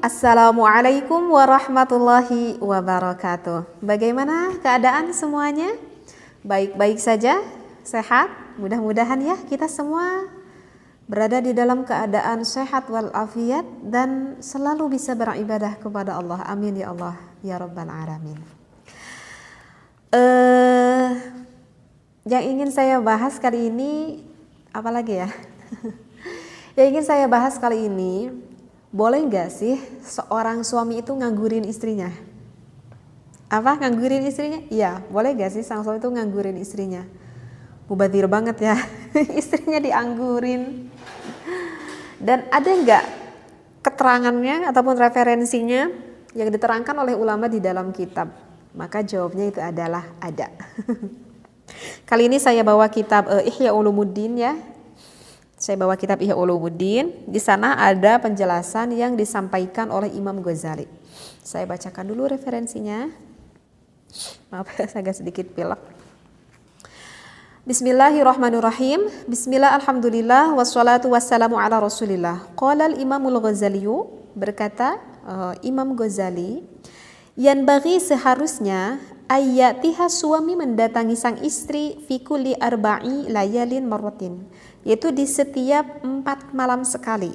Assalamualaikum warahmatullahi wabarakatuh. Bagaimana keadaan semuanya? Baik-baik saja? Sehat? Mudah-mudahan ya kita semua berada di dalam keadaan sehat walafiat dan selalu bisa beribadah kepada Allah. Amin ya Allah ya Rabbal Alamin. Yang ingin saya bahas kali ini apa lagi ya? Yang ingin saya bahas kali ini, boleh nggak sih seorang suami itu nganggurin istrinya? Apa nganggurin istrinya? Iya, boleh nggak sih sang suami itu nganggurin istrinya? Mubazir banget ya, istrinya dianggurin. Dan ada nggak keterangannya ataupun referensinya yang diterangkan oleh ulama di dalam kitab? Maka jawabnya itu adalah ada. Kali ini saya bawa kitab Ihya Ulumuddin ya. Saya bawa kitab Ihya Ulumuddin. Di sana ada penjelasan yang disampaikan oleh Imam Ghazali. Saya bacakan dulu referensinya. Maaf, saya agak sedikit pilek. Bismillahirrahmanirrahim. Bismillah, alhamdulillah, wassalatu wassalamu ala rasulillah. Qala al-imamul Ghazali, berkata Imam Ghazali, yang bagi seharusnya ayatiha suami mendatangi sang istri fi kulli arba'i layalin marratin, yaitu di setiap 4 malam sekali.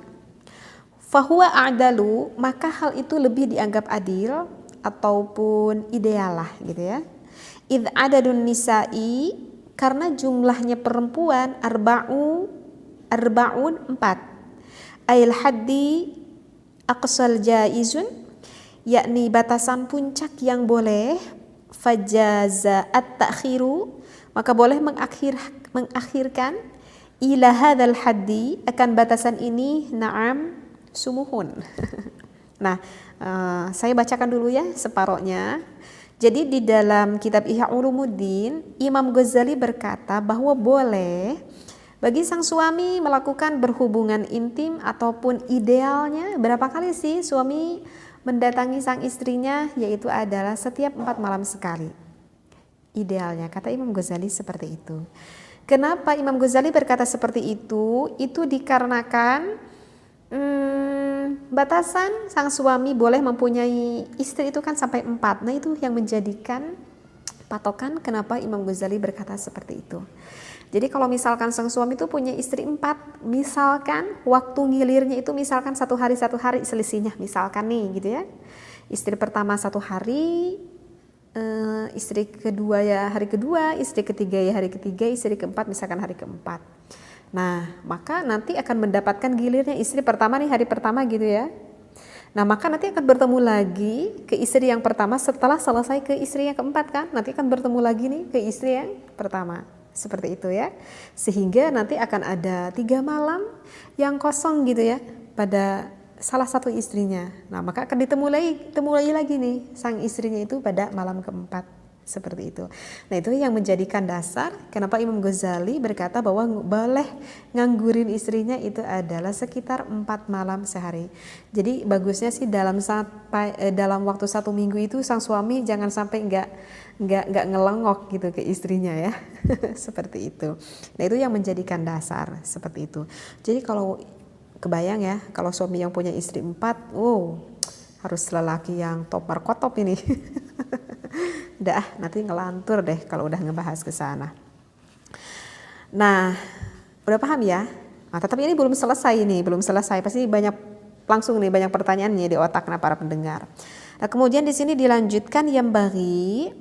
Fahuwa a'dalu, maka hal itu lebih dianggap adil ataupun ideal lah gitu ya. Idh adadun nisa'i, karena jumlahnya perempuan arba'un 4. Ail haddi aqsal jaizun, yakni batasan puncak yang boleh. Fajaza at-ta'khiru, maka boleh mengakhirkan ila hadzal haddi, akan batasan ini, na'am sumuhun. Nah, saya bacakan dulu ya separohnya. Jadi di dalam kitab Ihya Ulumuddin, Imam Ghazali berkata bahwa boleh bagi sang suami melakukan berhubungan intim ataupun idealnya berapa kali sih suami mendatangi sang istrinya, yaitu adalah setiap 4 malam sekali. Idealnya, kata Imam Ghazali seperti itu. Kenapa Imam Ghazali berkata seperti itu? Itu dikarenakan batasan sang suami boleh mempunyai istri itu kan sampai 4. Nah itu yang menjadikan patokan kenapa Imam Ghazali berkata seperti itu. Jadi kalau misalkan sang suami itu punya istri 4, misalkan waktu ngilirnya itu misalkan satu hari selisihnya, misalkan nih gitu ya. Istri pertama 1 hari, istri kedua ya hari kedua, istri ketiga ya hari ketiga, istri keempat misalkan hari keempat. Nah maka nanti akan mendapatkan gilirnya istri pertama nih hari pertama gitu ya. Nah maka nanti akan bertemu lagi ke istri yang pertama setelah selesai ke istri yang keempat kan. Nanti akan bertemu lagi nih ke istri yang pertama. Seperti itu ya. Sehingga nanti akan ada 3 malam yang kosong gitu ya pada salah satu istrinya. Nah maka akan ditemui lagi nih sang istrinya itu pada malam keempat. Seperti itu. Nah itu yang menjadikan dasar kenapa Imam Ghazali berkata bahwa boleh nganggurin istrinya itu adalah sekitar 4 malam sehari. Jadi bagusnya sih dalam waktu 1 minggu itu sang suami jangan sampai nggak ngelongok gitu ke istrinya ya. Seperti itu. Nah itu yang menjadikan dasar seperti itu. Jadi kalau kebayang ya kalau suami yang punya istri 4, harus lelaki yang top markotop ini. Udah nanti ngelantur deh kalau udah ngebahas ke sana. Nah, udah paham ya? Nah, tetapi ini belum selesai. Pasti banyak pertanyaannya di otak para pendengar. Nah, kemudian di sini dilanjutkan yang bagi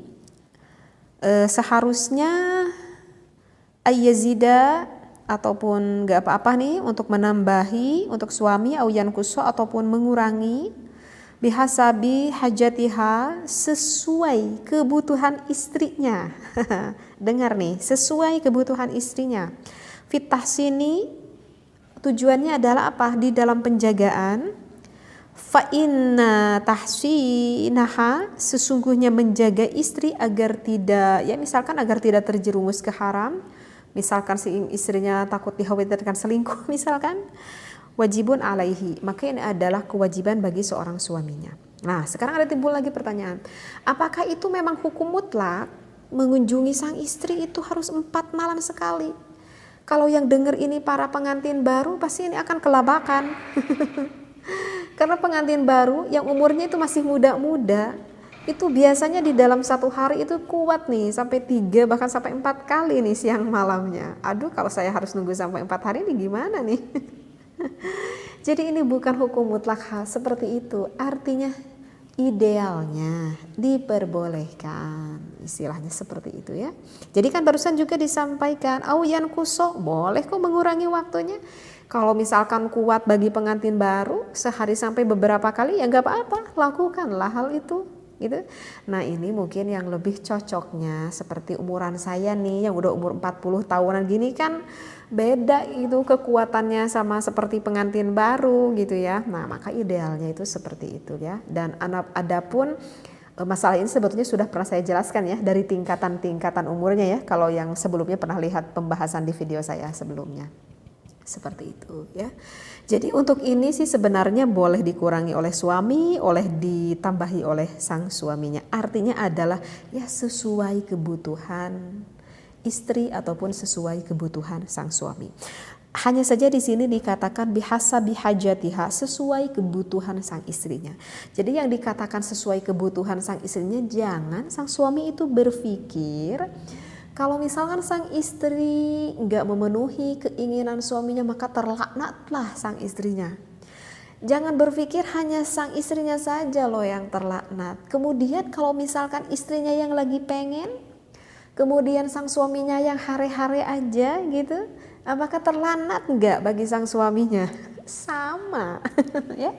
seharusnya ayyazida ataupun enggak apa-apa nih untuk menambahi untuk suami au yankuso ataupun mengurangi bihasabi hajatiha sesuai kebutuhan istrinya. Dengar nih, sesuai kebutuhan istrinya. Fitah sini tujuannya adalah apa? Di dalam penjagaan. Fa inna tahsinaha, sesungguhnya menjaga istri agar tidak terjerumus ke haram. Misalkan si istrinya takut dikhawatirkan selingkuh misalkan. Wajibun alaihi, maka ini adalah kewajiban bagi seorang suaminya. Nah sekarang ada timbul lagi pertanyaan, apakah itu memang hukum mutlak mengunjungi sang istri itu harus 4 malam sekali? Kalau yang dengar ini para pengantin baru pasti ini akan kelabakan. Karena pengantin baru yang umurnya itu masih muda-muda, itu biasanya di dalam satu hari itu kuat nih sampai 3 bahkan sampai 4 kali nih siang malamnya. Aduh, kalau saya harus nunggu sampai 4 hari ini gimana nih? Jadi ini bukan hukum mutlak seperti itu. Artinya idealnya diperbolehkan, istilahnya seperti itu ya. Jadi kan barusan juga disampaikan auyan kuso, boleh kok mengurangi waktunya. Kalau misalkan kuat bagi pengantin baru sehari sampai beberapa kali ya nggak apa-apa, lakukanlah hal itu gitu. Nah ini mungkin yang lebih cocoknya seperti umuran saya nih yang udah umur 40 tahunan gini kan beda itu kekuatannya sama seperti pengantin baru gitu ya. Nah maka idealnya itu seperti itu ya. Dan adapun masalah ini sebetulnya sudah pernah saya jelaskan ya dari tingkatan-tingkatan umurnya ya, kalau yang sebelumnya pernah lihat pembahasan di video saya sebelumnya. Seperti itu ya. Jadi untuk ini sih sebenarnya boleh dikurangi oleh suami, oleh ditambahi oleh sang suaminya. Artinya adalah ya sesuai kebutuhan istri ataupun sesuai kebutuhan sang suami. Hanya saja di sini dikatakan bihasabi hajatiha, sesuai kebutuhan sang istrinya. Jadi yang dikatakan sesuai kebutuhan sang istrinya, jangan sang suami itu berpikir kalau misalkan sang istri nggak memenuhi keinginan suaminya maka terlaknatlah sang istrinya. Jangan berpikir hanya sang istrinya saja loh yang terlaknat. Kemudian kalau misalkan istrinya yang lagi pengen, kemudian sang suaminya yang hare-hare aja gitu, apakah terlaknat nggak bagi sang suaminya? Sama ya.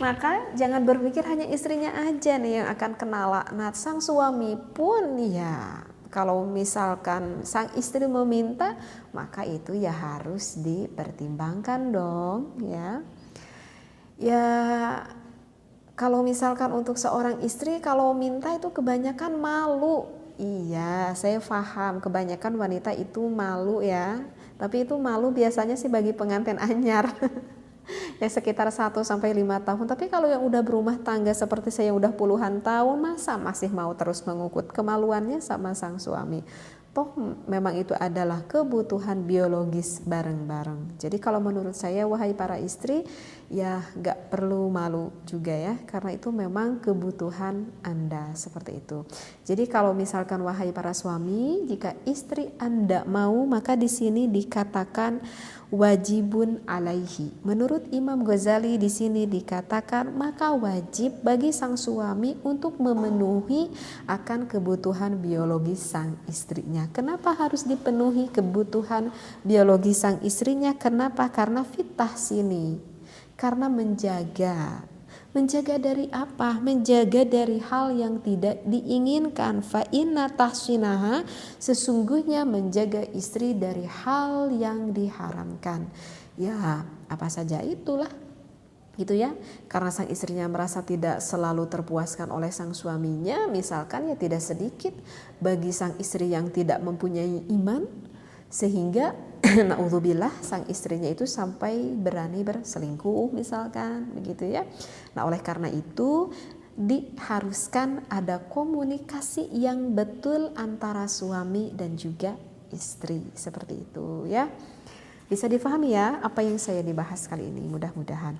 Maka jangan berpikir hanya istrinya aja nih yang akan kena laknat. Sang suami pun ya kalau misalkan sang istri meminta, maka itu ya harus dipertimbangkan dong ya. Ya kalau misalkan untuk seorang istri kalau minta itu kebanyakan malu. Iya, saya paham kebanyakan wanita itu malu ya. Tapi itu malu biasanya sih bagi pengantin anyar. Ya sekitar 1-5 tahun. Tapi kalau yang udah berumah tangga seperti saya udah puluhan tahun, masa masih mau terus mengukut kemaluannya sama sang suami? Toh memang itu adalah kebutuhan biologis bareng-bareng. Jadi kalau menurut saya wahai para istri ya gak perlu malu juga ya, karena itu memang kebutuhan Anda seperti itu. Jadi kalau misalkan wahai para suami, jika istri Anda mau, maka di sini dikatakan wajibun alaihi. Menurut Imam Ghazali di sini dikatakan maka wajib bagi sang suami untuk memenuhi akan kebutuhan biologis sang istrinya. Kenapa harus dipenuhi kebutuhan biologis sang istrinya? Kenapa? Karena fitah sini. Karena menjaga. Menjaga dari apa? Menjaga dari hal yang tidak diinginkan. Fa inna tahsinaha, sesungguhnya menjaga istri dari hal yang diharamkan. Ya, apa saja itulah. Gitu ya. Karena sang istrinya merasa tidak selalu terpuaskan oleh sang suaminya, misalkan ya tidak sedikit bagi sang istri yang tidak mempunyai iman, sehingga naudzubillah sang istrinya itu sampai berani berselingkuh misalkan begitu ya. Nah oleh karena itu diharuskan ada komunikasi yang betul antara suami dan juga istri seperti itu ya. Bisa difahami ya apa yang saya dibahas kali ini, mudah-mudahan.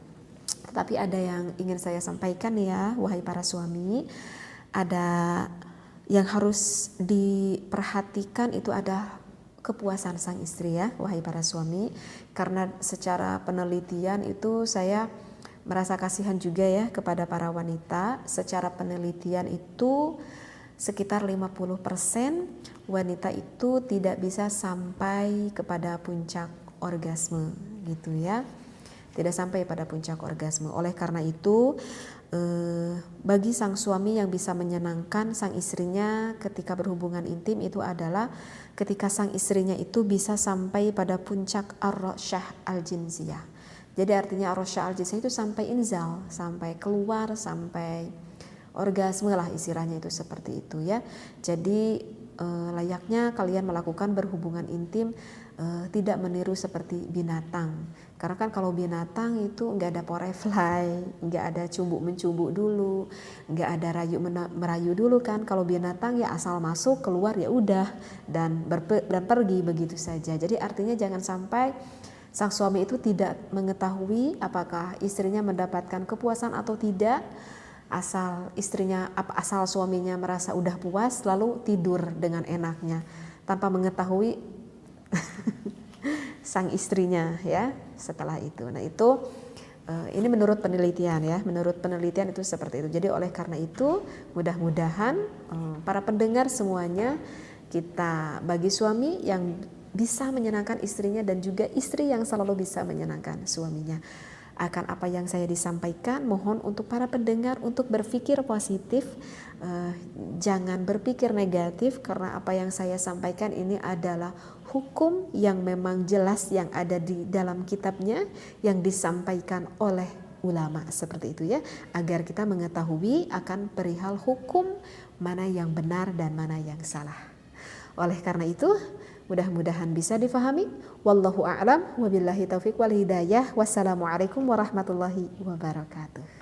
Tapi ada yang ingin saya sampaikan ya wahai para suami, ada yang harus diperhatikan itu ada kepuasan sang istri ya wahai para suami, karena secara penelitian itu saya merasa kasihan juga ya kepada para wanita. Secara penelitian itu sekitar 50% wanita itu tidak bisa sampai kepada puncak orgasme gitu ya, tidak sampai pada puncak orgasme. Oleh karena itu bagi sang suami yang bisa menyenangkan sang istrinya ketika berhubungan intim itu adalah ketika sang istrinya itu bisa sampai pada puncak ar-rasyah al-jinsiyah. Jadi artinya ar-rasyah al-jinsiyah itu sampai inzal, sampai keluar, sampai orgasme lah istilahnya itu seperti itu ya. Jadi layaknya kalian melakukan berhubungan intim tidak meniru seperti binatang. Karena kan kalau binatang itu nggak ada porefly, nggak ada cumbuk-mencubuk dulu, nggak ada merayu dulu kan. Kalau binatang ya asal masuk keluar ya udah dan pergi begitu saja. Jadi artinya jangan sampai sang suami itu tidak mengetahui apakah istrinya mendapatkan kepuasan atau tidak, asal suaminya merasa udah puas lalu tidur dengan enaknya tanpa mengetahui sang istrinya ya setelah itu. Nah itu ini menurut penelitian ya, menurut penelitian itu seperti itu. Jadi oleh karena itu mudah-mudahan para pendengar semuanya, kita bagi suami yang bisa menyenangkan istrinya dan juga istri yang selalu bisa menyenangkan suaminya. Akan apa yang saya disampaikan, mohon untuk para pendengar untuk berpikir positif, jangan berpikir negatif, karena apa yang saya sampaikan ini adalah hukum yang memang jelas yang ada di dalam kitabnya yang disampaikan oleh ulama seperti itu ya, agar kita mengetahui akan perihal hukum mana yang benar dan mana yang salah. Oleh karena itu mudah-mudahan bisa difahami. Wallahu a'lam, wabillahi taufiq wal hidayah. Wassalamualaikum warahmatullahi wabarakatuh.